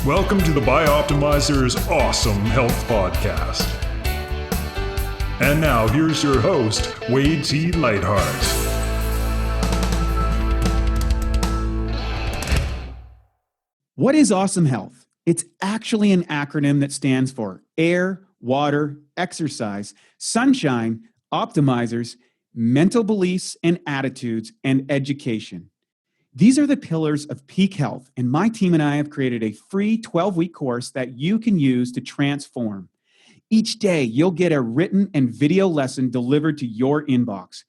Welcome to the Bioptimizers Awesome Health Podcast. And now here's your host, Wade T. Lightheart. What is Awesome Health? It's actually an acronym that stands for air, water, exercise, sunshine, optimizers, mental beliefs and attitudes, and education. These are the pillars of peak health, and my team and I have created a free 12-week course that you can use to transform. Each day, you'll get a written and video lesson delivered to your inbox.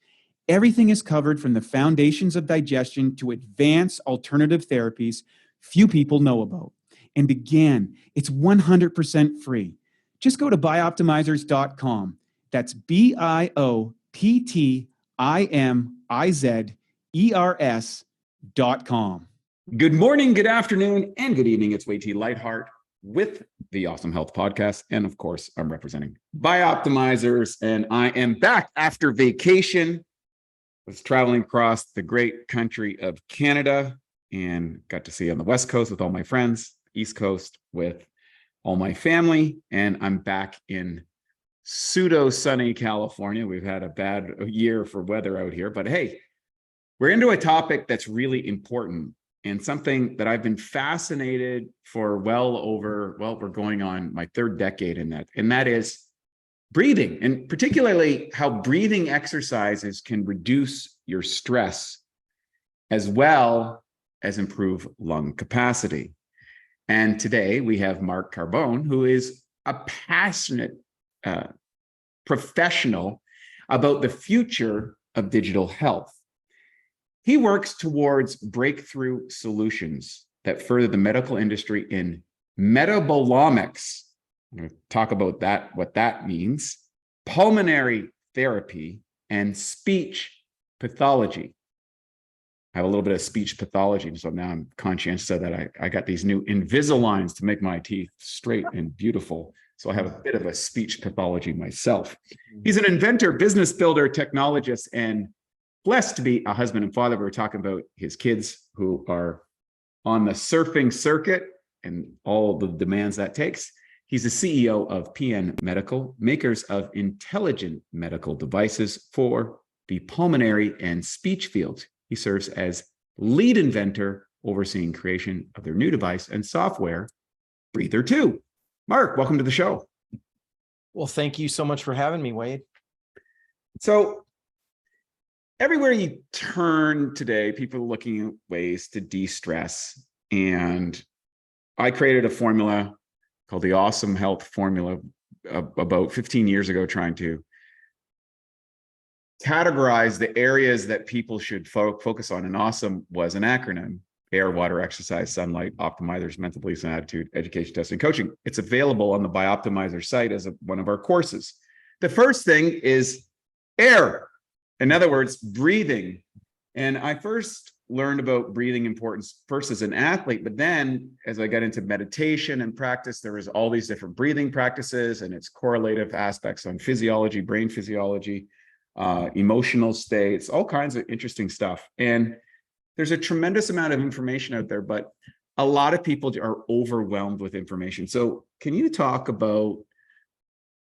Everything is covered from the foundations of digestion to advanced alternative therapies few people know about. And again, it's 100% free. Just go to bioptimizers.com. That's bioptimizers.com. Good morning, good afternoon, and good evening. It's Wade T. Lightheart with the Awesome Health Podcast. And of course, I'm representing Bioptimizers, and I am back after vacation. I was traveling across the great country of Canada and got to see on the West Coast with all my friends, East Coast with all my family, and I'm back in pseudo-sunny California. We've had a bad year for weather out here, but hey, we're into a topic that's really important and something that I've been fascinated for we're going on my third decade in that, and that is breathing, and particularly how breathing exercises can reduce your stress as well as improve lung capacity. And today we have A Carbone, who is a passionate professional about the future of digital health. He works towards breakthrough solutions that further the medical industry in metabolomics. I'm going to talk about that, what that means, pulmonary therapy, and speech pathology. I have a little bit of speech pathology, so now I'm conscientious of that. I got these new Invisaligns to make my teeth straight and beautiful. So I have a bit of a speech pathology myself. He's an inventor, business builder, technologist, and blessed to be a husband and father. We're talking about his kids who are on the surfing circuit and all the demands that takes. He's the CEO of PN Medical, makers of intelligent medical devices for the pulmonary and speech fields. He serves as lead inventor, overseeing creation of their new device and software, Breather 2. Mark, welcome to the show. Well, thank you so much for having me, Wade. So everywhere you turn today, people are looking at ways to de-stress. And I created a formula called the Awesome Health Formula about 15 years ago, trying to categorize the areas that people should focus on. And Awesome was an acronym: air, water, exercise, sunlight, optimizers, mental beliefs and attitude, education, testing, coaching. It's available on the Bioptimizer site as one of our courses. The first thing is air. In other words, breathing. And I first learned about breathing importance first as an athlete, but then as I got into meditation and practice, there was all these different breathing practices and its correlative aspects on physiology, brain physiology, emotional states, all kinds of interesting stuff. And there's a tremendous amount of information out there, but a lot of people are overwhelmed with information. So can you talk about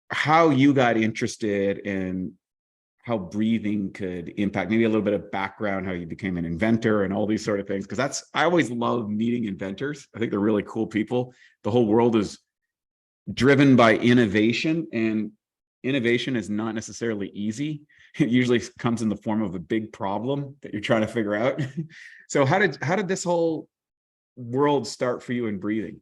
how you got interested in how breathing could impact, maybe a little bit of background, how you became an inventor and all these sort of things? Because I always love meeting inventors. I think they're really cool people. The whole world is driven by innovation, and innovation is not necessarily easy. It usually comes in the form of a big problem that you're trying to figure out. So how did this whole world start for you in breathing?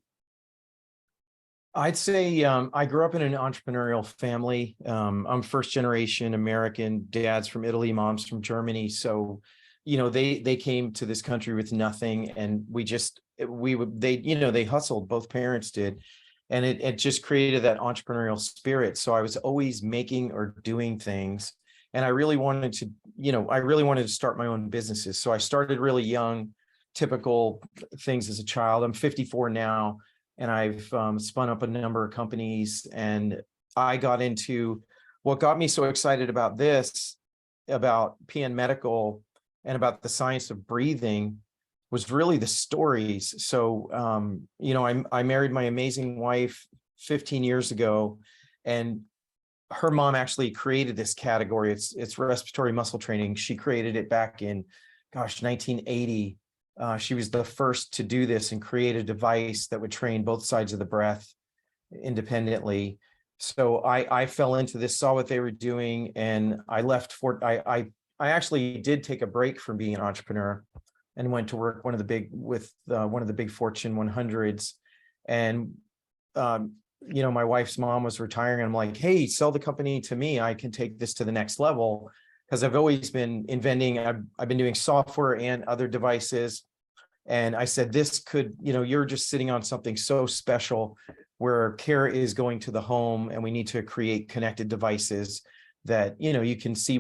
I'd say I grew up in an entrepreneurial family. I'm first generation American, dad's from Italy, mom's from Germany. So, they came to this country with nothing, and they hustled, both parents did. And it just created that entrepreneurial spirit. So I was always making or doing things. And I really wanted to start my own businesses. So I started really young, typical things as a child. I'm 54 now, and I've spun up a number of companies. And I got into what got me so excited about PN Medical and about the science of breathing was really the stories. So, I married my amazing wife 15 years ago, and her mom actually created this category. It's respiratory muscle training. She created it back in, 1980. She was the first to do this and create a device that would train both sides of the breath independently. So I fell into this, saw what they were doing, and I left for I actually did take a break from being an entrepreneur and went to work one of the big Fortune 100s. And my wife's mom was retiring. And I'm like, hey, sell the company to me. I can take this to the next level, because I've always been inventing. I've been doing software and other devices. And I said, this could, you're just sitting on something so special, where care is going to the home, and we need to create connected devices that, you can see,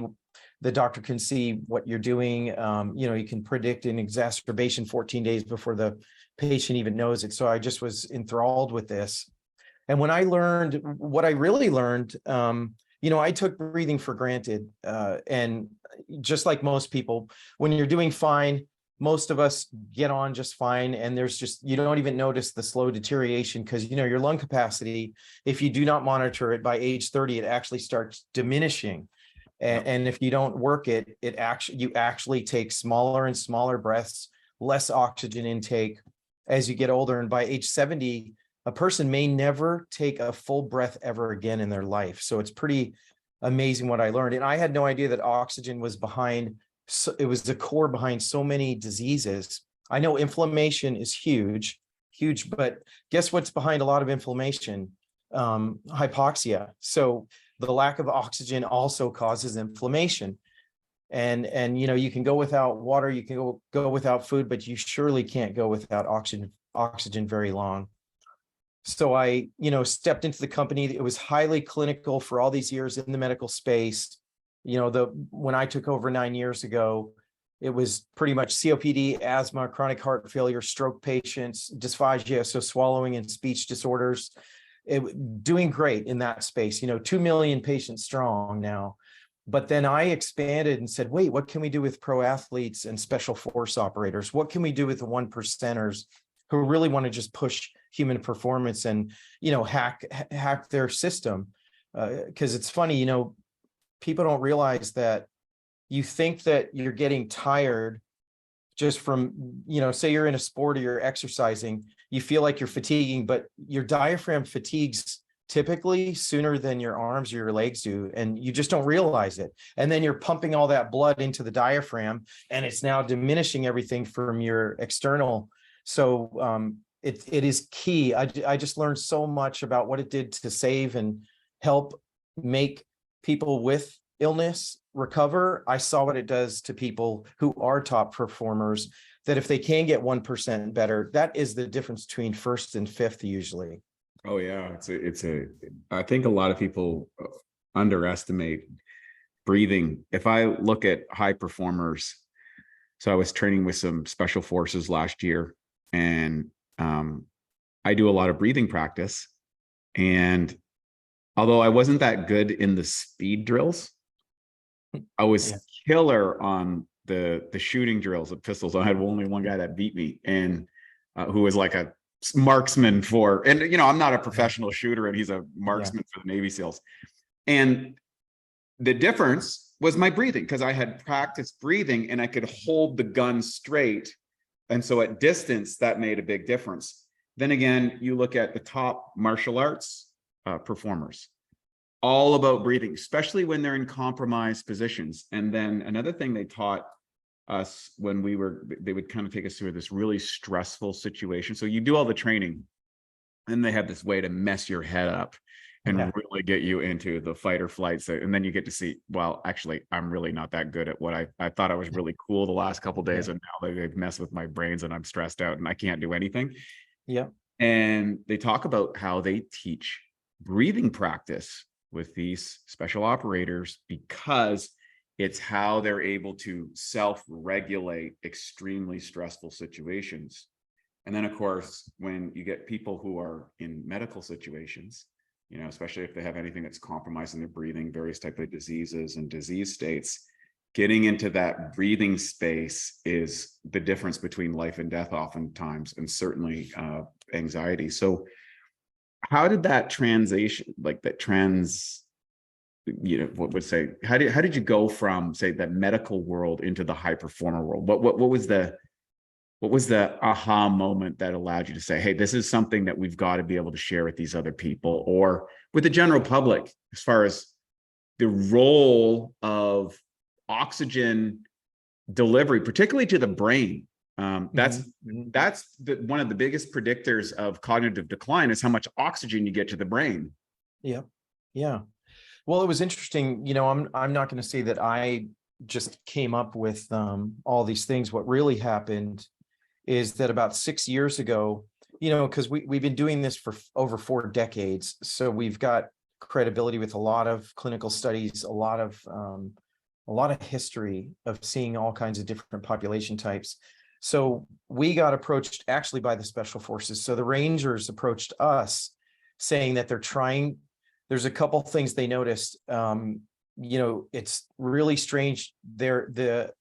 the doctor can see what you're doing. You can predict an exacerbation 14 days before the patient even knows it. So I just was enthralled with this. And when I learned what I really learned, I took breathing for granted. And just like most people, when you're doing fine, most of us get on just fine. And you don't even notice the slow deterioration, because, your lung capacity, if you do not monitor it by age 30, it actually starts diminishing. And if you don't work it, you actually take smaller and smaller breaths, less oxygen intake as you get older. And by age 70, a person may never take a full breath ever again in their life. So it's pretty amazing what I learned. And I had no idea that oxygen was it was the core behind so many diseases. I know inflammation is huge, but guess what's behind a lot of inflammation? Hypoxia. So the lack of oxygen also causes inflammation. And you can go without water, you can go without food, but you surely can't go without oxygen very long. So I, stepped into the company. It was highly clinical for all these years in the medical space. When I took over 9 years ago, it was pretty much COPD, asthma, chronic heart failure, stroke patients, dysphagia, so swallowing and speech disorders. Doing great in that space, 2 million patients strong now. But then I expanded and said, wait, what can we do with pro athletes and special force operators? What can we do with the 1%ers who really want to just push human performance and, hack their system? Because it's funny, people don't realize that you think that you're getting tired just from, say you're in a sport or you're exercising, you feel like you're fatiguing, but your diaphragm fatigues typically sooner than your arms or your legs do, and you just don't realize it. And then you're pumping all that blood into the diaphragm, and it's now diminishing everything from your external. So it is key. I just learned so much about what it did to save and help make people with illness recover. I saw what it does to people who are top performers, that if they can get 1% better, that is the difference between first and fifth usually. Oh yeah, I think a lot of people underestimate breathing. If I look at high performers, so I was training with some special forces last year, and I do a lot of breathing practice. And although I wasn't that good in the speed drills, I was killer on the shooting drills of pistols. I had only one guy that beat me, and who was like a marksman I'm not a professional shooter, and he's a marksman for the Navy SEALs. And the difference was my breathing, because I had practiced breathing and I could hold the gun straight. And so at distance, that made a big difference. Then again, you look at the top martial arts performers, all about breathing, especially when they're in compromised positions. And then another thing they taught us when they would kind of take us through this really stressful situation. So you do all the training, and they have this way to mess your head up and really get you into the fight or flight. So, and then you get to see, well, actually, I'm really not that good at what I thought I was really cool the last couple of days. And now they've messed with my brains and I'm stressed out and I can't do anything. Yeah. And they talk about how they teach breathing practice with these special operators, because it's how they're able to self-regulate extremely stressful situations. And then, of course, when you get people who are in medical situations, especially if they have anything that's compromising their breathing, various types of diseases and disease states, getting into that breathing space is the difference between life and death oftentimes, and certainly anxiety. So how did that translation, like that what would say, how did you go from, say, that medical world into the high performer world? What was the aha moment that allowed you to say, hey, this is something that we've got to be able to share with these other people or with the general public, as far as the role of oxygen delivery, particularly to the brain? That's one of the biggest predictors of cognitive decline, is how much oxygen you get to the brain. Yeah. Yeah. Well, it was interesting. I'm not going to say that I just came up with all these things. What really happened is that about 6 years ago, because we've been doing this for over 4 decades. So we've got credibility with a lot of clinical studies, a lot of history of seeing all kinds of different population types. So we got approached actually by the special forces. So the Rangers approached us saying that there's a couple things they noticed. It's really strange. The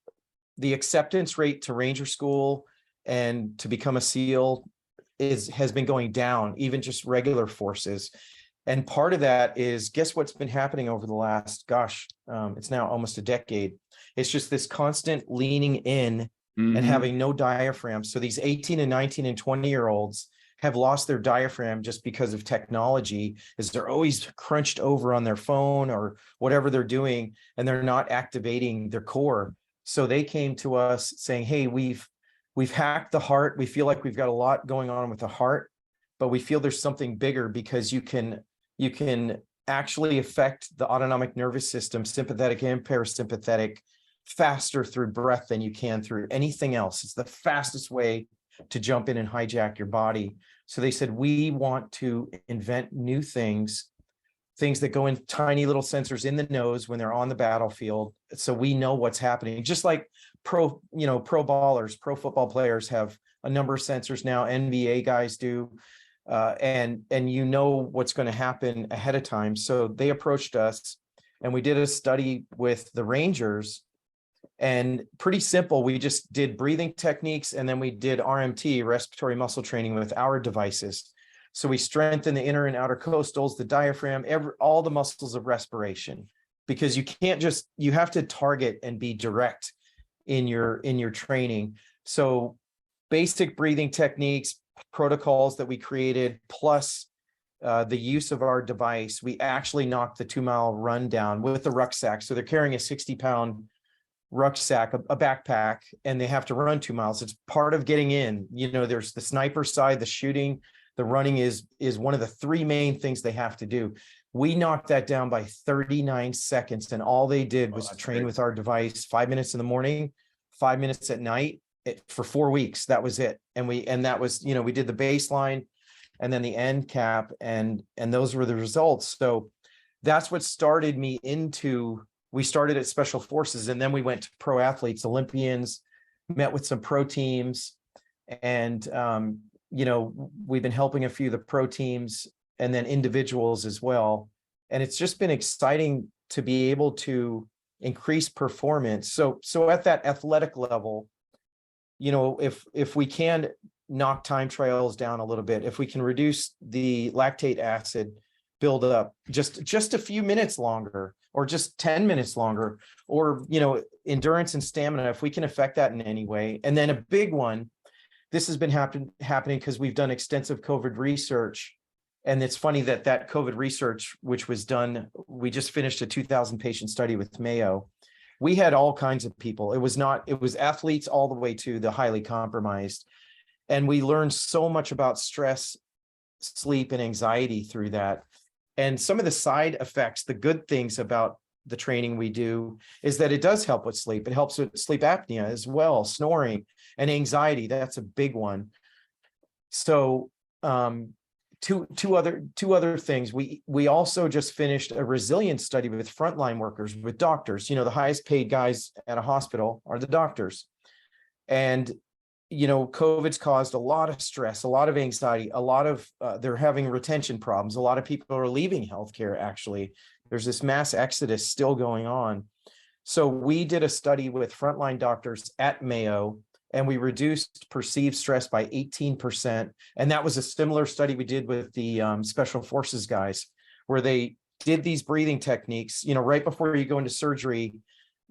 acceptance rate to Ranger school and to become a SEAL has been going down, even just regular forces. And part of that is, guess what's been happening over the last, it's now almost a decade. It's just this constant leaning in and having no diaphragm. So these 18 and 19 and 20-year-olds have lost their diaphragm just because of technology, is they're always crunched over on their phone or whatever they're doing, and they're not activating their core. So they came to us saying, hey, we've hacked the heart. We feel like we've got a lot going on with the heart, but we feel there's something bigger, because you can actually affect the autonomic nervous system, sympathetic and parasympathetic, faster through breath than you can through anything else. It's the fastest way to jump in and hijack your body. So they said, we want to invent new things that go in tiny little sensors in the nose when they're on the battlefield, so we know what's happening. Just like pro ballers, pro football players have a number of sensors now, NBA guys do, and what's going to happen ahead of time. So they approached us, and we did a study with the Rangers. And pretty simple. We just did breathing techniques, and then we did RMT, respiratory muscle training, with our devices. So we strengthen the inner and outer costals, the diaphragm, all the muscles of respiration, because you have to target and be direct in your training. So basic breathing techniques, protocols that we created, plus the use of our device. We actually knocked the 2-mile run down with the rucksack. So they're carrying a 60-pound rucksack, a backpack, and they have to run 2 miles. It's part of getting in. There's the sniper side, the shooting, the running is one of the 3 main things they have to do. We knocked that down by 39 seconds, and all they did was train with our device 5 minutes in the morning, 5 minutes at night, for 4 weeks. That was it. And that was, we did the baseline and then the end cap, and those were the results. So that's what started me into. We started at special forces, and then we went to pro athletes, Olympians, met with some pro teams, and we've been helping a few of the pro teams and then individuals as well. And it's just been exciting to be able to increase performance. So at that athletic level, if we can knock time trials down a little bit, if we can reduce the lactate acid buildup just a few minutes longer, or just 10 minutes longer, or endurance and stamina, if we can affect that in any way. And then a big one, this has been happening because we've done extensive COVID research. And it's funny that COVID research, which was done, we just finished a 2,000 patient study with Mayo. We had all kinds of people. It was athletes all the way to the highly compromised. And we learned so much about stress, sleep, and anxiety through that. And some of the side effects, the good things about the training we do, is that it does help with sleep. It helps with sleep apnea as well, snoring, and anxiety. That's a big one. So two other things. We also just finished a resilience study with frontline workers, with doctors. The highest paid guys at a hospital are the doctors. And COVID's caused a lot of stress, a lot of anxiety, a lot of, they're having retention problems. A lot of people are leaving healthcare, actually. There's this mass exodus still going on. So we did a study with frontline doctors at Mayo, and we reduced perceived stress by 18%. And that was a similar study we did with the special forces guys, where they did these breathing techniques, right before you go into surgery.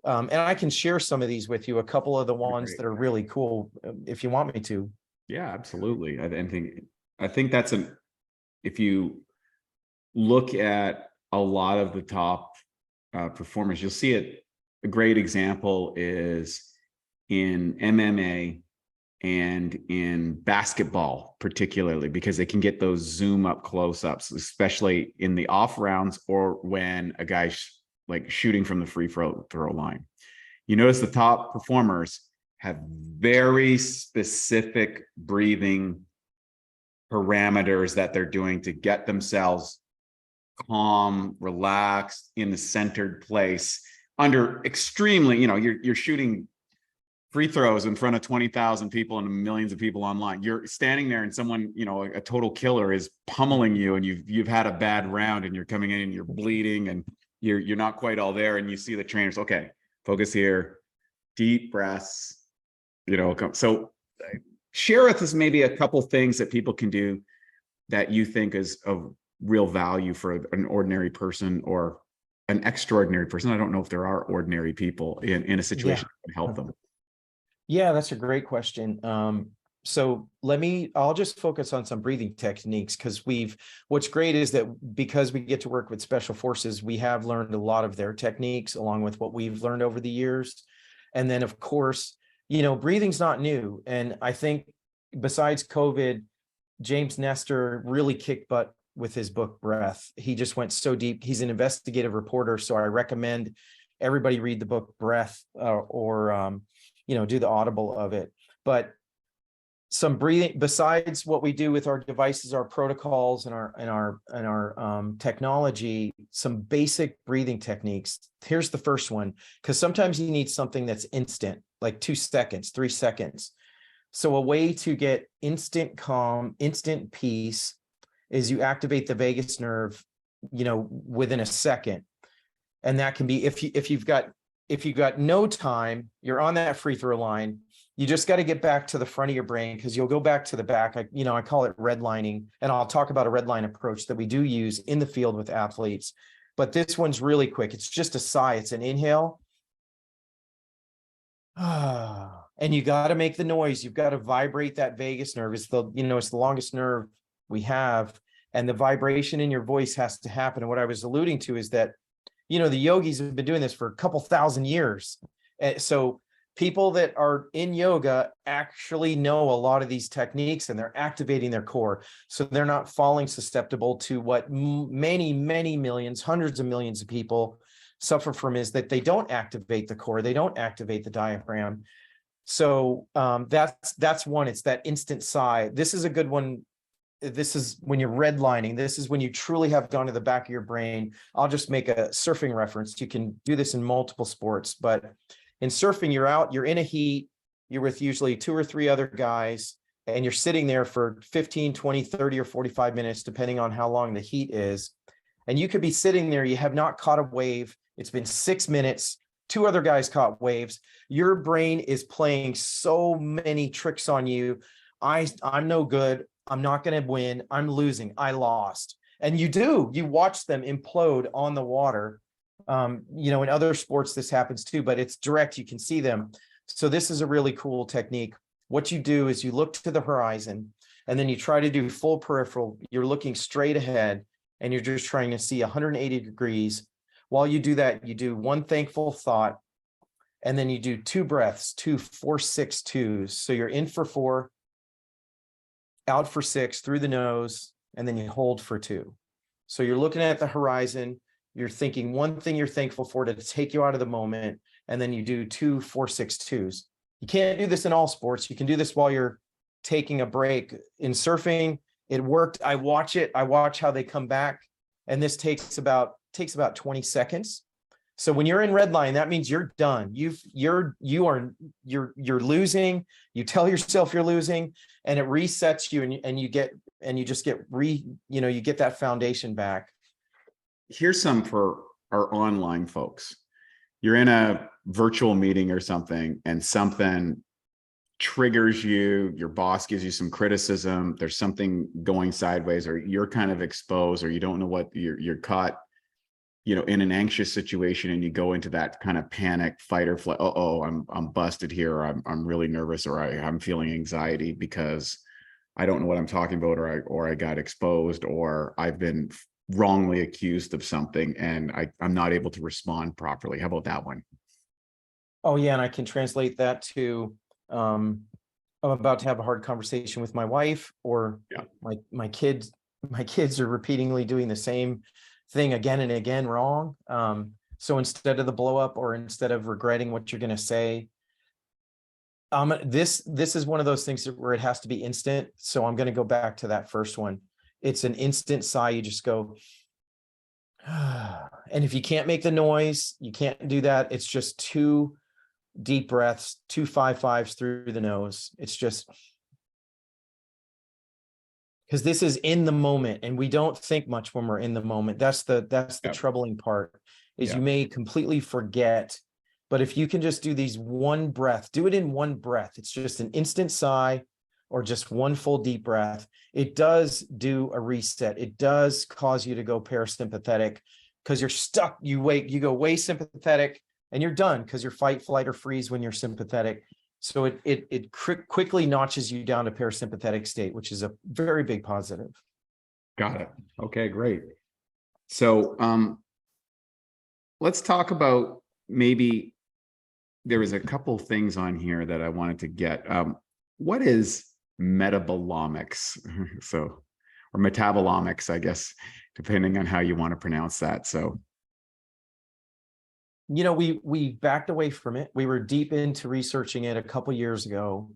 And I can share some of these with you, a couple of the ones that are really cool, if you want me to. Yeah, absolutely. I think that's if you look at a lot of the top performers, you'll see it. A great example is in MMA and in basketball, particularly because they can get those zoom up close-ups, especially in the off rounds or when a guy's like shooting from the free throw line. You notice the top performers have very specific breathing parameters that they're doing to get themselves calm, relaxed, in the centered place under extremely, you're shooting free throws in front of 20,000 people and millions of people online. You're standing there and someone, a total killer is pummeling you, and you've had a bad round and you're coming in and you're bleeding and you're not quite all there, and you see the trainers, okay, focus here, deep breaths, so share with us maybe a couple things that people can do that you think is of real value for an ordinary person or an extraordinary person. I don't know if there are ordinary people in a situation that can help them. Yeah, that's a great question. So I'll just focus on some breathing techniques, because what's great is that because we get to work with special forces, we have learned a lot of their techniques along with what we've learned over the years. And then of course, breathing's not new. And I think besides COVID, James Nestor really kicked butt with his book, Breath. He just went so deep. He's an investigative reporter. So I recommend everybody read the book Breath or do the Audible of it. But some breathing, besides what we do with our devices, our protocols, and our technology, some basic breathing techniques. Here's the first one, because sometimes you need something that's instant, like 2 seconds, 3 seconds. So a way to get instant calm, instant peace is you activate the vagus nerve, within a second. And that can be, if you've got no time, you're on that free throw line, you just got to get back to the front of your brain, because you'll go back to the back. I call it redlining, and I'll talk about a redline approach that we do use in the field with athletes. But this one's really quick. It's just a sigh. It's an inhale. And you got to make the noise. You've got to vibrate that vagus nerve. It's the longest nerve we have, and the vibration in your voice has to happen. And what I was alluding to is that, the yogis have been doing this for a couple thousand years. So people that are in yoga actually know a lot of these techniques, and they're activating their core. So they're not falling susceptible to what many, many millions, hundreds of millions of people suffer from, is that they don't activate the core. They don't activate the diaphragm. So that's one. It's that instant sigh. This is a good one. This is when you're redlining. This is when you truly have gone to the back of your brain. I'll just make a surfing reference. You can do this in multiple sports, but in surfing, you're out, you're in a heat, you're with usually 2 or 3 other guys, and you're sitting there for 15, 20, 30, or 45 minutes, depending on how long the heat is. And you could be sitting there, you have not caught a wave. It's been 6 minutes, 2 other guys caught waves. Your brain is playing so many tricks on you. I'm no good. I'm not going to win. I'm losing. I lost. And you watch them implode on the water. In other sports, this happens too, but it's direct. You can see them. So this is a really cool technique. What you do is you look to the horizon, and then you try to do full peripheral. You're looking straight ahead, and you're just trying to see 180 degrees. While you do that, you do one thankful thought, and then you do 2 breaths, 2 4 6 2s. So you're in for 4, out for 6 through the nose, and then you hold for 2. So you're looking at the horizon. You're thinking one thing you're thankful for to take you out of the moment, and then you do 2 4 6 2s. You can't do this in all sports. You can do this while you're taking a break. In surfing, it worked. I watch how they come back, and this takes about 20 seconds. So when you're in red line, that means you're done. You're losing. You tell yourself you're losing, and it resets you, and you get that foundation back. Here's some for our online folks. You're in a virtual meeting or something, and something triggers you, your boss gives you some criticism, there's something going sideways, or you're kind of exposed, or you don't know what you're caught, in an anxious situation, and you go into that kind of panic, fight or flight. Oh, I'm busted here. Or I'm really nervous, or I'm feeling anxiety because I don't know what I'm talking about, or I got exposed, or I've been wrongly accused of something, and I'm not able to respond properly. How about that one? Oh yeah, and I can translate that to I'm about to have a hard conversation with my wife, or my kids are repeatedly doing the same thing again and again wrong. So instead of the blow up, or instead of regretting what you're going to say, this is one of those things where it has to be instant. So I'm going to go back to that first one. It's an instant sigh. You just go, and if you can't make the noise, you can't do that. It's just 2 deep breaths, 2 5-5s through the nose. It's just, because this is in the moment, and we don't think much when we're in the moment. That's the troubling part, is you may completely forget. But if you can just do these one breath, do it in one breath. It's just an instant sigh, or just one full deep breath. It does do a reset. It does cause you to go parasympathetic, because you're stuck. You go way sympathetic, and you're done, because you're fight, flight, or freeze when you're sympathetic. So it quickly notches you down to parasympathetic state, which is a very big positive. Got it. Okay, great. So let's talk about, maybe there was a couple things on here that I wanted to get. What is metabolomics? So, or metabolomics, I guess, depending on how you want to pronounce that. So, we backed away from it. We were deep into researching it a couple years ago,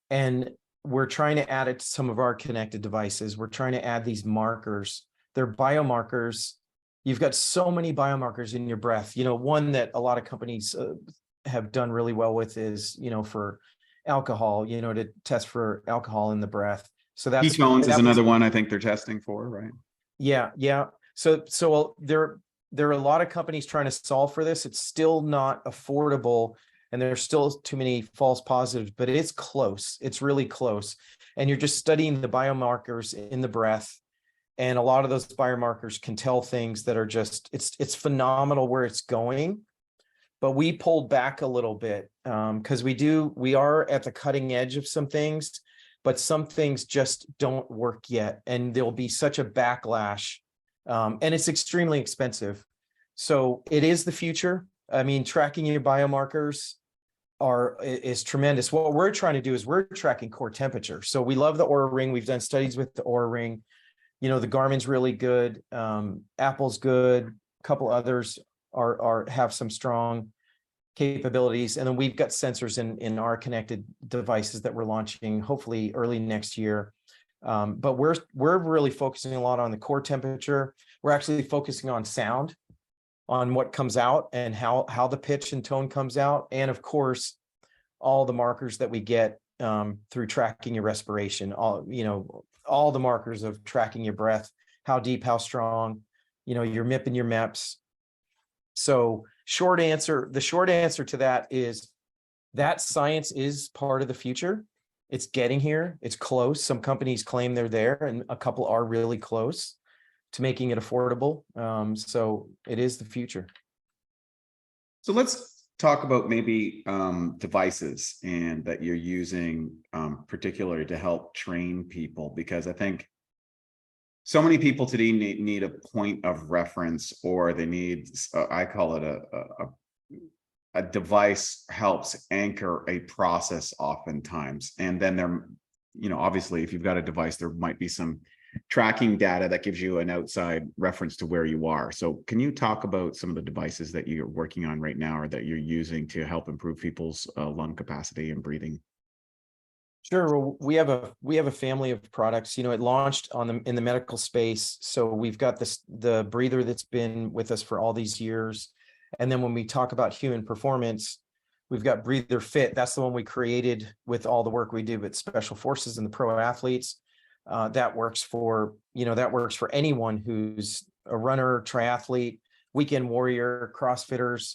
and we're trying to add it to some of our connected devices. We're trying to add these markers. They're biomarkers. You've got so many biomarkers in your breath. One that a lot of companies have done really well with is, for alcohol, to test for alcohol in the breath. So that's ketones is another one I think they're testing for, right? Yeah. So there are a lot of companies trying to solve for this. It's still not affordable, and there's still too many false positives, but it's close. It's really close. And you're just studying the biomarkers in the breath. And a lot of those biomarkers can tell things that are just, it's phenomenal where it's going. But we pulled back a little bit, because we are at the cutting edge of some things, but some things just don't work yet. And there'll be such a backlash. And it's extremely expensive. So it is the future. I mean, tracking your biomarkers is tremendous. What we're trying to do is we're tracking core temperature. So we love the Oura Ring. We've done studies with the Oura Ring. The Garmin's really good. Apple's good. A couple others have some strong capabilities. And then we've got sensors in our connected devices that we're launching hopefully early next year. But we're really focusing a lot on the core temperature. We're actually focusing on sound, on what comes out and how the pitch and tone comes out. And of course, all the markers that we get through tracking your respiration, all the markers of tracking your breath, how deep, how strong, your MIP and your MEPs. So the short answer to that is that science is part of the future. It's getting here. It's close. Some companies claim they're there, and a couple are really close to making it affordable. So it is the future. So let's talk about maybe devices and that you're using particularly to help train people, because I think so many people today need a point of reference, or they need, I call it a device helps anchor a process oftentimes. And then there, obviously, if you've got a device, there might be some tracking data that gives you an outside reference to where you are. So can you talk about some of the devices that you're working on right now, or that you're using to help improve people's lung capacity and breathing? Sure. Well, we have a family of products. It launched in the medical space. So we've got the breather that's been with us for all these years. And then when we talk about human performance, we've got Breather Fit. That's the one we created with all the work we do with special forces and the pro athletes. That works for anyone who's a runner, triathlete, weekend warrior, CrossFitters,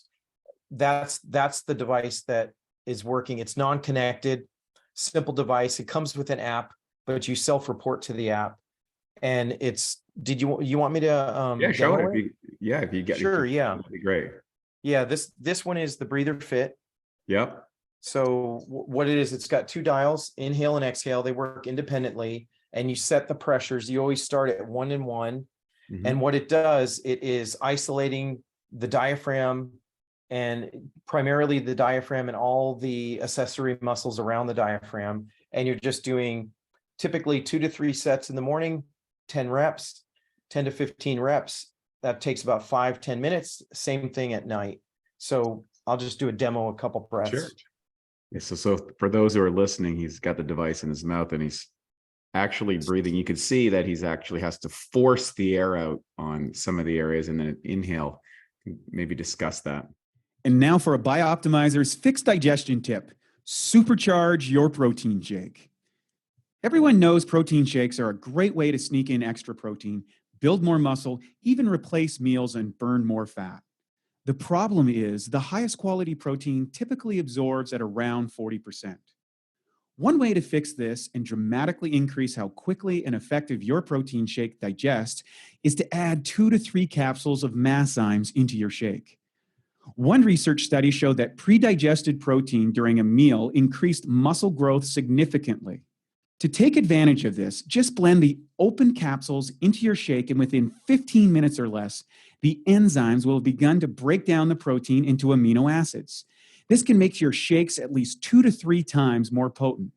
that's the device that is working. It's non-connected, simple device. It comes with an app, but you self-report to the app. And it's, you want me to Yeah, show demo it. If you get Sure, it, yeah. that'd be great. Yeah, this one is the Breather Fit. Yep. So what it is, it's got 2 dials, inhale and exhale. They work independently, and you set the pressures. You always start at 1 and 1. Mhm. And what it does, it is isolating the diaphragm, and primarily the diaphragm and all the accessory muscles around the diaphragm. And you're just doing typically 2 to 3 sets in the morning, 10 reps, 10 to 15 reps. That takes about 5-10 minutes. Same thing at night. So I'll just do a demo, a couple breaths. Sure. Yeah, so for those who are listening, he's got the device in his mouth and he's actually breathing. You can see that he's actually has to force the air out on some of the areas and then inhale. Maybe discuss that. And now for a Bioptimizers fixed digestion tip: supercharge your protein shake. Everyone knows protein shakes are a great way to sneak in extra protein, build more muscle, even replace meals and burn more fat. The problem is the highest quality protein typically absorbs at around 40%. One way to fix this and dramatically increase how quickly and effective your protein shake digests is to add 2 to 3 capsules of Masszymes into your shake. One research study showed that pre-digested protein during a meal increased muscle growth significantly. To take advantage of this, just blend the open capsules into your shake, and within 15 minutes or less, the enzymes will have begun to break down the protein into amino acids. This can make your shakes at least 2 to 3 times more potent.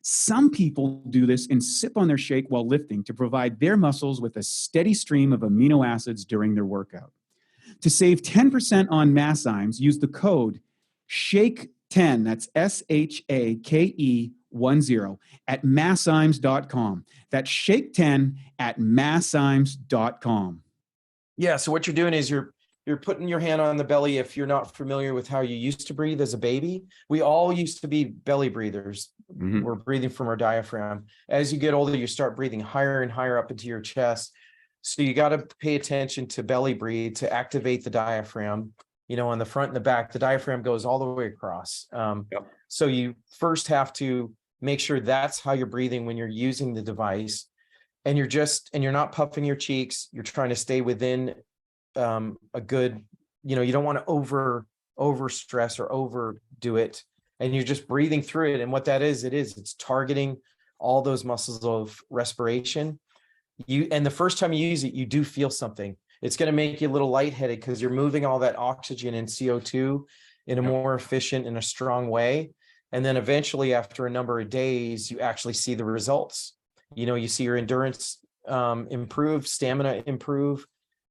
Some people do this and sip on their shake while lifting to provide their muscles with a steady stream of amino acids during their workout. To save 10% on Masszymes, use the code SHAKE10, that's SHAKE10, at Masszymes.com. That's SHAKE10 at Masszymes.com. Yeah, so what you're doing is you're putting your hand on the belly. If you're not familiar with how you used to breathe as a baby, we all used to be belly breathers. Mhm. We're breathing from our diaphragm. As you get older, you start breathing higher and higher up into your chest. So you got to pay attention to belly breathe to activate the diaphragm. On the front and the back, the diaphragm goes all the way across. Yep. So you first have to make sure that's how you're breathing when you're using the device. And you're not puffing your cheeks. You're trying to stay within a good, you don't want to over stress or overdo it. And you're just breathing through it. And what that is, it's targeting all those muscles of respiration. And the first time you use it, you do feel something. It's going to make you a little lightheaded because you're moving all that oxygen and CO2 in a more efficient and a strong way. And then eventually, after a number of days, you actually see the results. You see your endurance improve, stamina improve.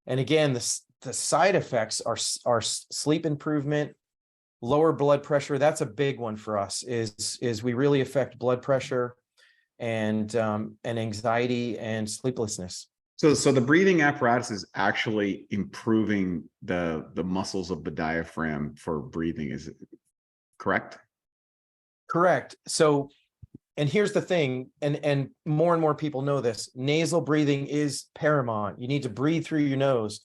And again, the side effects are sleep improvement, lower blood pressure. That's a big one for us, is we really affect blood pressure and anxiety and sleeplessness. So the breathing apparatus is actually improving the muscles of the diaphragm for breathing. Is it correct? Correct. So, and here's the thing, and more people know this: nasal breathing is paramount. You need to breathe through your nose.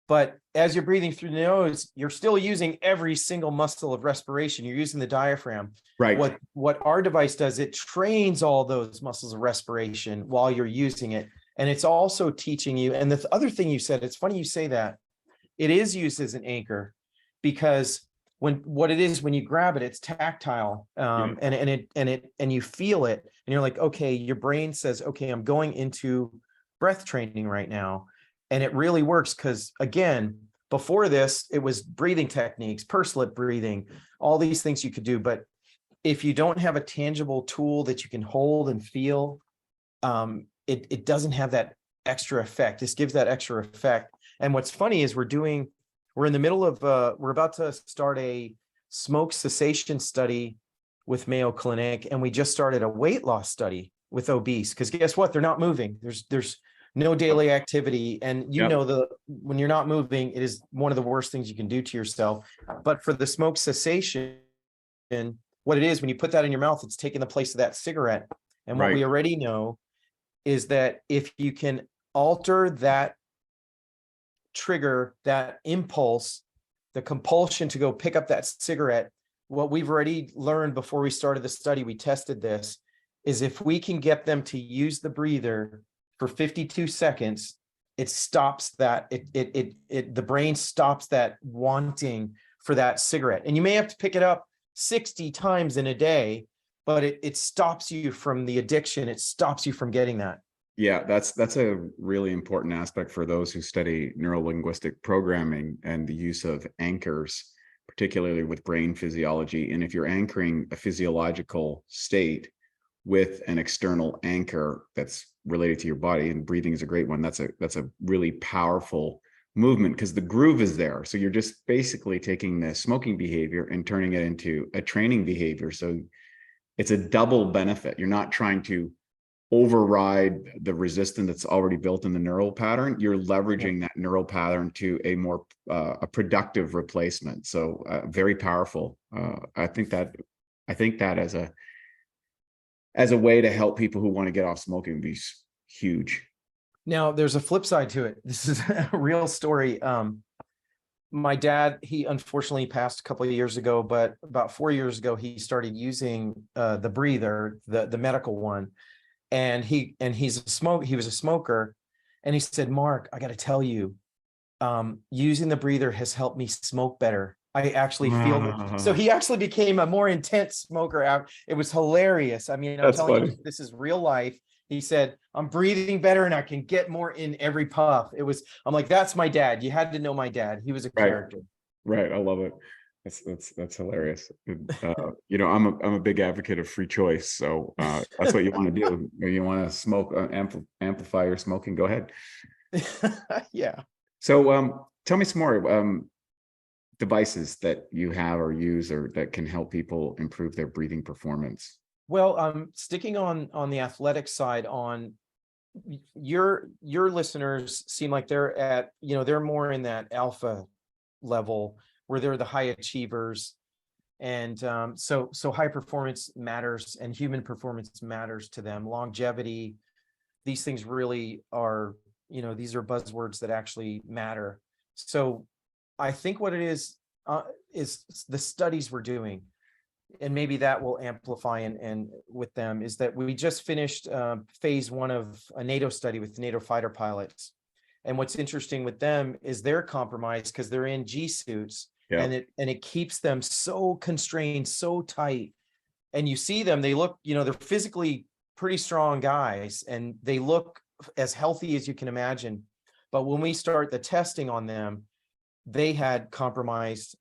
But as you're breathing through the nose, you're still using every single muscle of respiration. You're using the diaphragm. Right. What our device does, it trains all those muscles of respiration while you're using it. And it's also teaching you. And the other thing you said, it's funny you say that. It is used as an anchor because when you grab it, it's tactile, and you feel it, and you're like, okay, your brain says, okay, I'm going into breath training right now. And it really works because, again, before this, it was breathing techniques, pursed lip breathing, all these things you could do. But if you don't have a tangible tool that you can hold and feel, it doesn't have that extra effect. This gives that extra effect. And what's funny is we're in the middle of, we're about to start a smoke cessation study with Mayo Clinic. And we just started a weight loss study with obese, because guess what? They're not moving. There's no daily activity. And when you're not moving, it is one of the worst things you can do to yourself. But for the smoke cessation, what it is, when you put that in your mouth, it's taking the place of that cigarette. And what we already know is that if you can alter that trigger, that impulse, the compulsion to go pick up that cigarette. What we've already learned before we started the study, we tested this, is if we can get them to use the breather for 52 seconds, it stops that, the brain stops that wanting for that cigarette. And you may have to pick it up 60 times in a day, but it stops you from the addiction. It stops you from getting that. Yeah, that's a really important aspect for those who study neurolinguistic programming and the use of anchors, particularly with brain physiology. And if you're anchoring a physiological state with an external anchor that's related to your body, and breathing is a great one, that's a really powerful movement because the groove is there. So you're just basically taking the smoking behavior and turning it into a training behavior. So it's a double benefit. You're not trying to override the resistance that's already built in the neural pattern. You're leveraging that neural pattern to a more a productive replacement. So very powerful. I think that as a way to help people who want to get off smoking would be huge. Now, there's a flip side to it. This is a real story. My dad, he unfortunately passed a couple of years ago, but about 4 years ago, he started using the breather, the medical one. And he was a smoker. And he said, Mark, I got to tell you, using the breather has helped me smoke better. I actually feel it. So he actually became a more intense smoker. It was hilarious. I mean, I'm telling you, this is real life. He said, I'm breathing better and I can get more in every puff. I'm like, that's my dad. You had to know my dad. He was a character. Right. I love it. That's hilarious. I'm a big advocate of free choice. So that's what you want to do. You want to smoke, amplify your smoking, go ahead. Yeah. So tell me some more devices that you have or use or that can help people improve their breathing performance. Well, sticking on the athletic side, on your listeners seem like they're at, they're more in that alpha level where they're the high achievers. And so high performance matters and human performance matters to them. Longevity, these things really are, these are buzzwords that actually matter. So I think what it is the studies we're doing, and maybe that will amplify and with them, is that we just finished phase 1 of a NATO study with NATO fighter pilots. And what's interesting with them is they're compromised because they're in G suits. Yeah. And it keeps them so constrained, so tight. And you see them, they look, they're physically pretty strong guys and they look as healthy as you can imagine. But when we start the testing on them, they had compromised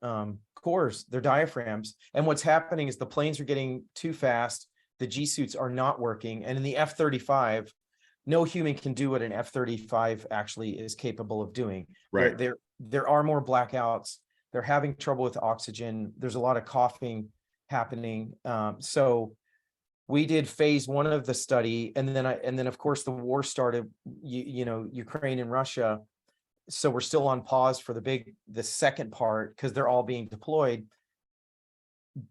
cores, their diaphragms. And what's happening is the planes are getting too fast. The G suits are not working. And in the F-35, no human can do what an F-35 actually is capable of doing. Right. There are more blackouts. They're having trouble with oxygen. There's a lot of coughing happening. So we did phase 1 of the study, and then of course the war started. Ukraine and Russia. So we're still on pause for the second part because they're all being deployed.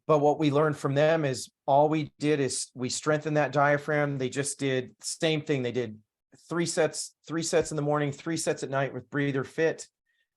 But what we learned from them is all we did is we strengthened that diaphragm. They just did the same thing. They did 3 sets in the morning, 3 sets at night with breather fit.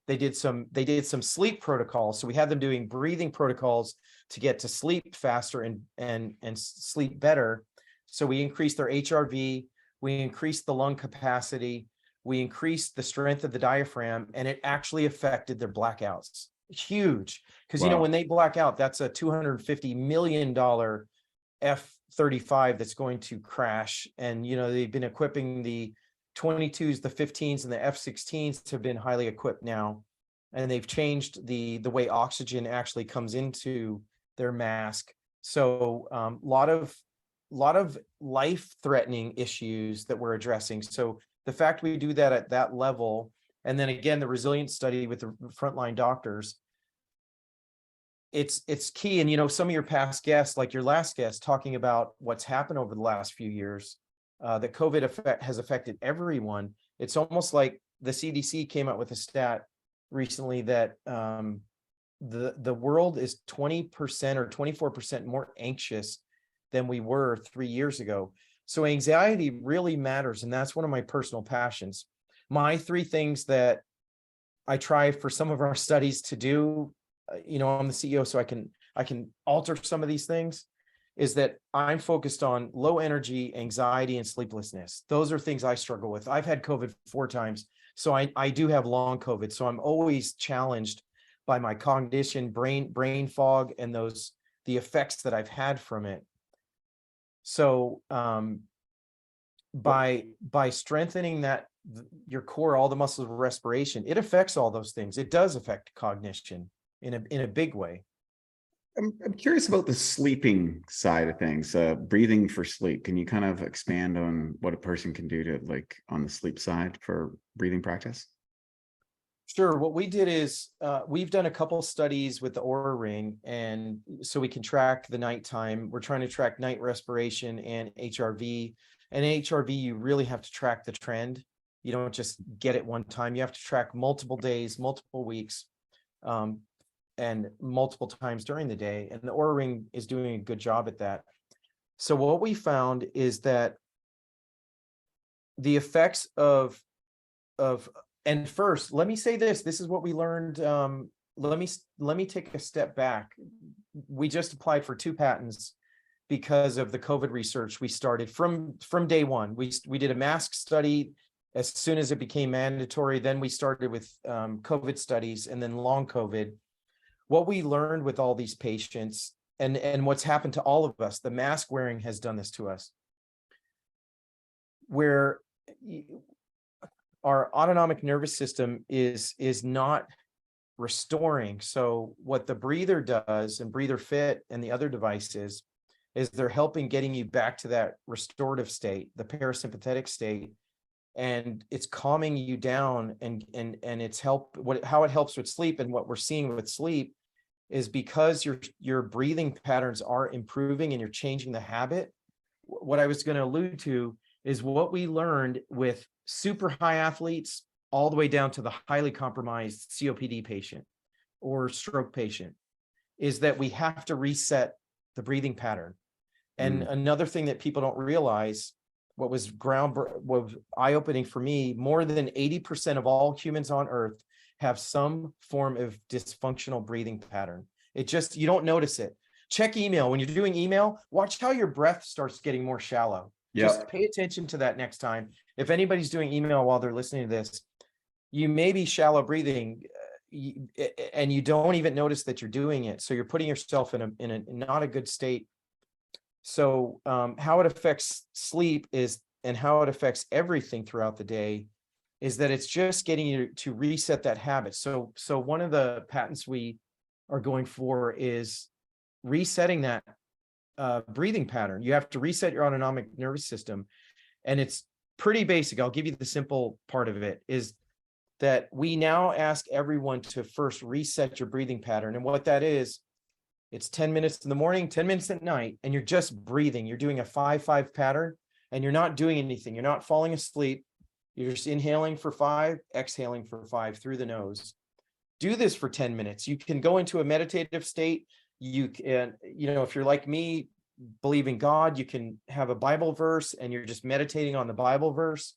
They did some sleep protocols. So we had them doing breathing protocols to get to sleep faster and sleep better. So we increased their HRV, we increased the lung capacity, we increased the strength of the diaphragm, and it actually affected their blackouts. Huge. Because, when they black out, that's a $250 million F-35 that's going to crash. And, they've been equipping the 22s, the 15s, and the F-16s have been highly equipped now. And they've changed the way oxygen actually comes into their mask. So a lot of life-threatening issues that we're addressing. So the fact we do that at that level, and then again, the resilience study with the frontline doctors, it's key. And, some of your past guests, like your last guest, talking about what's happened over the last few years, that COVID has affected everyone. It's almost like the CDC came out with a stat recently that the world is 20% or 24% more anxious than we were 3 years ago. So anxiety really matters. And that's one of my personal passions. My 3 things that I try for some of our studies to do I'm the CEO, so I can alter some of these things, is that I'm focused on low energy, anxiety, and sleeplessness. Those are things I struggle with. I've had COVID 4 times, so I do have long COVID. So I'm always challenged by my cognition, brain fog, and the effects that I've had from it. So by strengthening your core, all the muscles of respiration, it affects all those things. It does affect cognition in a big way. I'm curious about the sleeping side of things, breathing for sleep. Can you kind of expand on what a person can do to, like, on the sleep side for breathing practice? Sure. What we did is we've done a couple studies with the Oura Ring, and so we can track the nighttime. We're trying to track night respiration and HRV. And HRV, you really have to track the trend. You don't just get it one time. You have to track multiple days, multiple weeks, and multiple times during the day. And the Oura Ring is doing a good job at that. So what we found is that the effects of and first, let me say this is what we learned. Let me take a step back. We just applied for 2 patents because of the COVID research. We started from day one. We did a mask study as soon as it became mandatory. Then we started with COVID studies, and then long COVID. What we learned with all these patients, and what's happened to all of us, the mask wearing has done this to us, where our autonomic nervous system is not restoring. So what the breather does, and Breather Fit and the other devices, is they're helping getting you back to that restorative state, the parasympathetic state, and it's calming you down, and it's how it helps with sleep. And what we're seeing with sleep is because your breathing patterns are improving and you're changing the habit. What I was going to allude to is what we learned with super high athletes all the way down to the highly compromised COPD patient or stroke patient, is that we have to reset the breathing pattern. And another thing that people don't realize, what was eye-opening for me, more than 80% of all humans on Earth have some form of dysfunctional breathing pattern. You don't notice it. Check email. When you're doing email, watch how your breath starts getting more shallow. Just pay attention to that next time. If anybody's doing email while they're listening to this, you may be shallow breathing and you don't even notice that you're doing it. So you're putting yourself in a not a good state. So how it affects sleep and how it affects everything throughout the day is that it's just getting you to reset that habit. So one of the patents we are going for is resetting that breathing pattern. You have to reset your autonomic nervous system. And it's pretty basic. I'll give you the simple part of it, is that we now ask everyone to first reset your breathing pattern. And what that is, it's 10 minutes in the morning, 10 minutes at night, and you're just breathing. You're doing a 5-5 pattern, and you're not doing anything. You're not falling asleep. You're just inhaling for 5, exhaling for 5 through the nose. Do this for 10 minutes. You can go into a meditative state. You can, if you're like me, believe in God, you can have a Bible verse and you're just meditating on the Bible verse,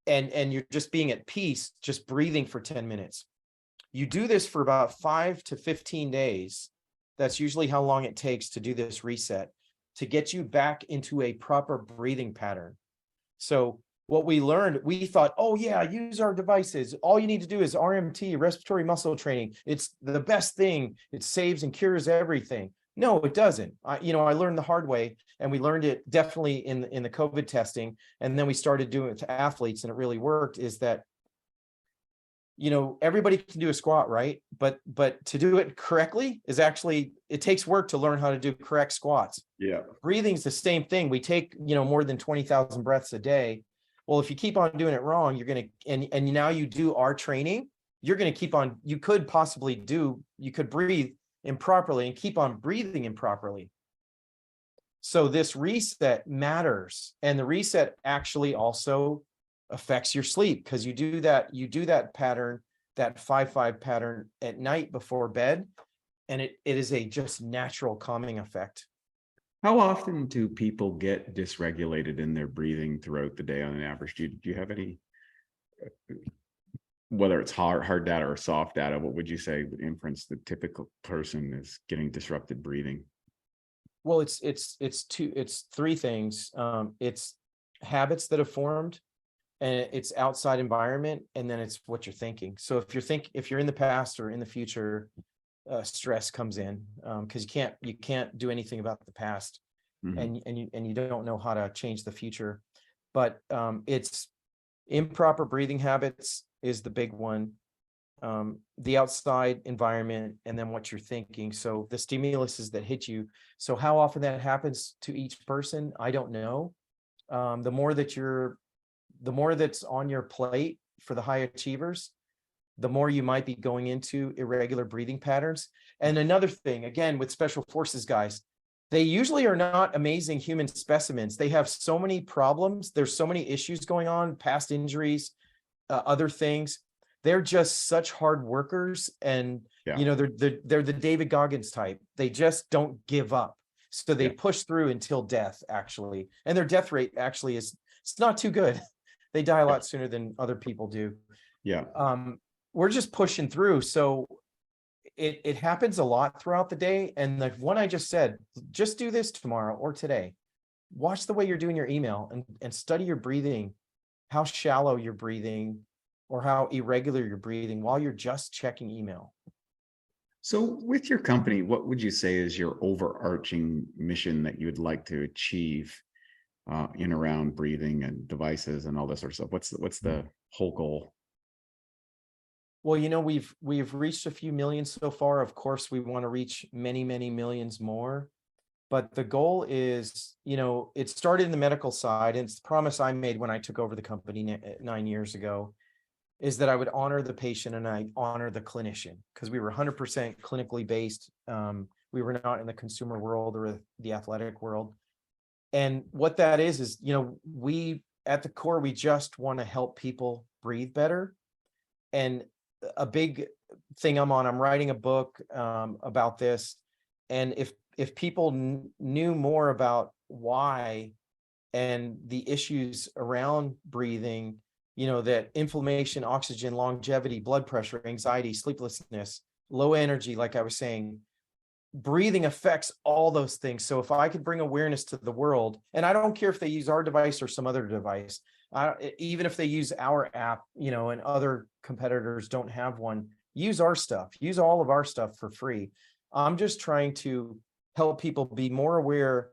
and you're just being at peace, just breathing for 10 minutes. You do this for about 5 to 15 days. That's usually how long it takes to do this reset, to get you back into a proper breathing pattern. So what we learned, we thought, oh yeah, use our devices. All you need to do is RMT, respiratory muscle training. It's the best thing. It saves and cures everything. No, it doesn't. I learned the hard way, and we learned it definitely in the COVID testing. And then we started doing it to athletes, and it really worked, is that, everybody can do a squat, right? But to do it correctly is actually, it takes work to learn how to do correct squats. Yeah. Breathing's the same thing. We take, more than 20,000 breaths a day. Well, if you keep on doing it wrong, you're going to, and now you do our training, you're going to keep on, you could breathe improperly and keep on breathing improperly. So this reset matters. And the reset actually also affects your sleep, because you do that pattern, that 5-5 pattern at night before bed. And it is a just natural calming effect. How often do people get dysregulated in their breathing throughout the day on an average? Do you have any whether it's hard data or soft data, what would you say would inference the typical person is getting disrupted breathing? Well, it's three things. It's habits that have formed, and it's outside environment, and then it's what you're thinking. So if you're in the past or in the future, stress comes in, because you can't do anything about the past, and you don't know how to change the future. But it's improper breathing habits is the big one. The outside environment, and then what you're thinking. So the stimuluses that hit you. So how often that happens to each person, I don't know. The more that's on your plate for the high achievers, the more you might be going into irregular breathing patterns. And another thing, again, with special forces guys, they usually are not amazing human specimens. They have so many problems. There's so many issues going on, past injuries, other things. They're just such hard workers, and they're the David Goggins type. They just don't give up. So they push through until death, actually. And their death rate actually it's not too good. They die a lot sooner than other people do. Yeah. We're just pushing through. So it happens a lot throughout the day. And the one I just said, just do this tomorrow or today. Watch the way you're doing your email and study your breathing, how shallow you're breathing, or how irregular you're breathing while you're just checking email. So with your company, what would you say is your overarching mission that you would like to achieve in around breathing and devices and all this sort of stuff? What's the whole goal? Well, we've reached a few million so far. Of course, we want to reach many, many millions more. But the goal is, it started in the medical side, and it's the promise I made when I took over the company 9 years ago, is that I would honor the patient and I honor the clinician, because we were 100% clinically based. We were not in the consumer world or the athletic world. And what that is, we at the core, we just want to help people breathe better. And a big thing I'm writing a book about this. And if people knew more about why and the issues around breathing, that inflammation, oxygen, longevity, blood pressure, anxiety, sleeplessness, low energy, like I was saying, breathing affects all those things. So if I could bring awareness to the world, and I don't care if they use our device or some other device, even if they use our app, and other competitors don't have one, use our stuff, use all of our stuff for free. I'm just trying to help people be more aware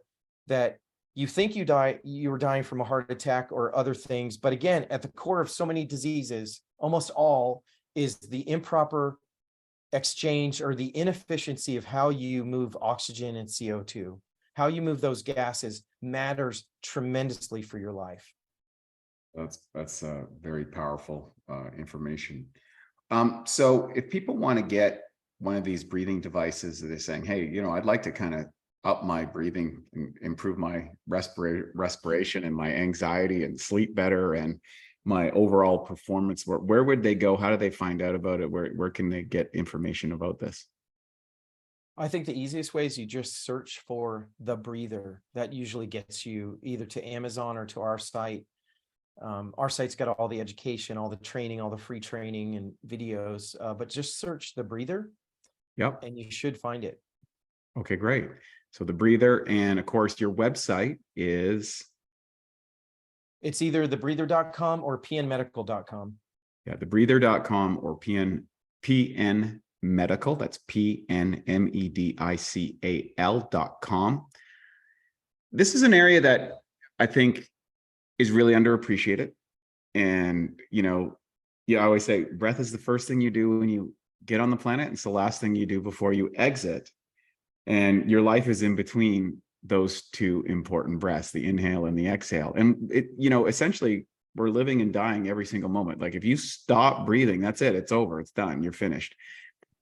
that you think you were dying from a heart attack or other things. But again, at the core of so many diseases, almost all, is the improper exchange or the inefficiency of how you move oxygen and CO2. How you move those gases matters tremendously for your life. That's very powerful information. So if people want to get one of these breathing devices that they're saying, hey, I'd like to kind of up my breathing and improve my respiration and my anxiety and sleep better and my overall performance, where would they go? How do they find out about it? Where can they get information about this? I think the easiest way is you just search for the breather. That usually gets you either to Amazon or to our site. Our site's got all the education, all the training, all the free training and videos, but just search the breather. Yep. And you should find it. Okay, great. So the breather, and of course your website is? It's either thebreather.com or pnmedical.com. Yeah, thebreather.com or PN Medical. That's PNMEDICAL.com. This is an area that I think is really underappreciated. And, I always say breath is the first thing you do when you get on the planet. It's the last thing you do before you exit. And your life is in between those two important breaths, the inhale and the exhale. And essentially we're living and dying every single moment. Like if you stop breathing, that's it. It's over. It's done. You're finished.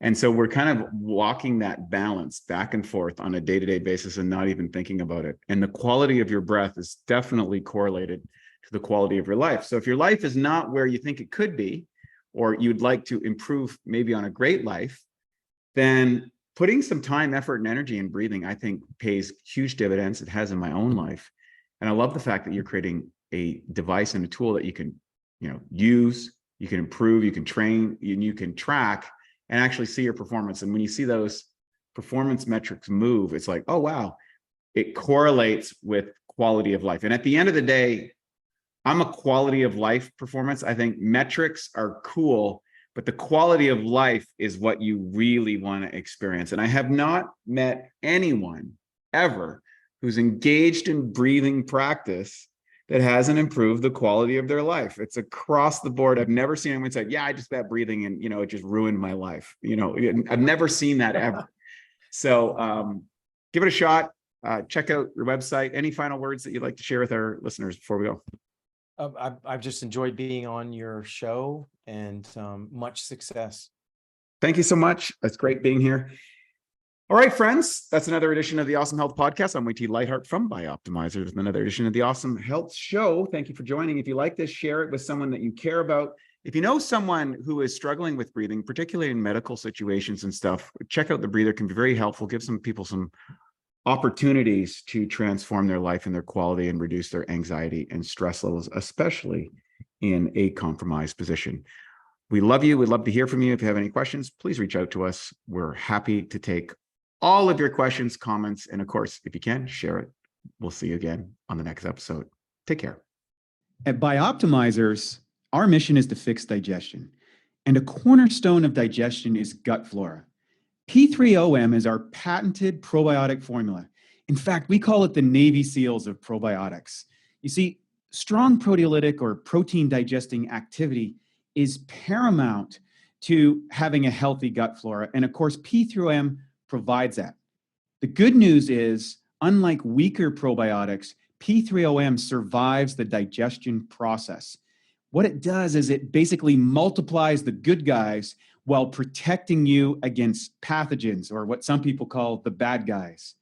And so we're kind of walking that balance back and forth on a day-to-day basis and not even thinking about it. And the quality of your breath is definitely correlated to the quality of your life. So if your life is not where you think it could be, or you'd like to improve maybe on a great life, then putting some time, effort, and energy in breathing, I think, pays huge dividends. It has in my own life. And I love the fact that you're creating a device and a tool that you can, use, you can improve, you can train, and you can track and actually see your performance. And when you see those performance metrics move, it's like, oh, wow, it correlates with quality of life. And at the end of the day, I'm a quality of life performance. I think metrics are cool, but the quality of life is what you really want to experience. And I have not met anyone ever who's engaged in breathing practice that hasn't improved the quality of their life. It's across the board. I've never seen anyone say, yeah, I just stopped breathing and, it just ruined my life. I've never seen that ever. So give it a shot. Check out your website. Any final words that you'd like to share with our listeners before we go? I've just enjoyed being on your show, and much success. Thank you so much. It's great being here. All right, friends, that's another edition of the Awesome Health Podcast. I'm Wade Lightheart from Bioptimizers with another edition of the Awesome Health Show. Thank you for joining. If you like this, share it with someone that you care about. If you know someone who is struggling with breathing, particularly in medical situations and stuff, check out The Breather. It can be very helpful. Give some people some opportunities to transform their life and their quality and reduce their anxiety and stress levels, especially in a compromised position. We love you. We'd love to hear from you. If you have any questions, please reach out to us. We're happy to take all of your questions, comments, and of course, if you can, share it. We'll see you again on the next episode. Take care. At Bioptimizers, our mission is to fix digestion. And a cornerstone of digestion is gut flora. P3OM is our patented probiotic formula. In fact, we call it the Navy SEALs of probiotics. You see, strong proteolytic or protein digesting activity is paramount to having a healthy gut flora. And of course, P3OM provides that. The good news is, unlike weaker probiotics, P3OM survives the digestion process. What it does is it basically multiplies the good guys while protecting you against pathogens, or what some people call the bad guys.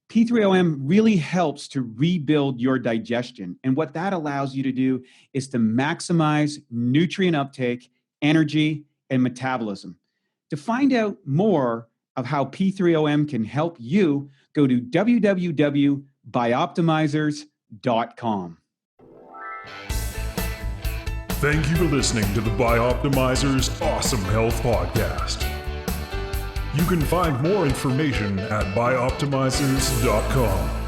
P3OM really helps to rebuild your digestion. And what that allows you to do is to maximize nutrient uptake, energy, and metabolism. To find out more of how P3OM can help you, go to www.bioptimizers.com. Thank you for listening to the Bioptimizers Awesome Health Podcast. You can find more information at bioptimizers.com.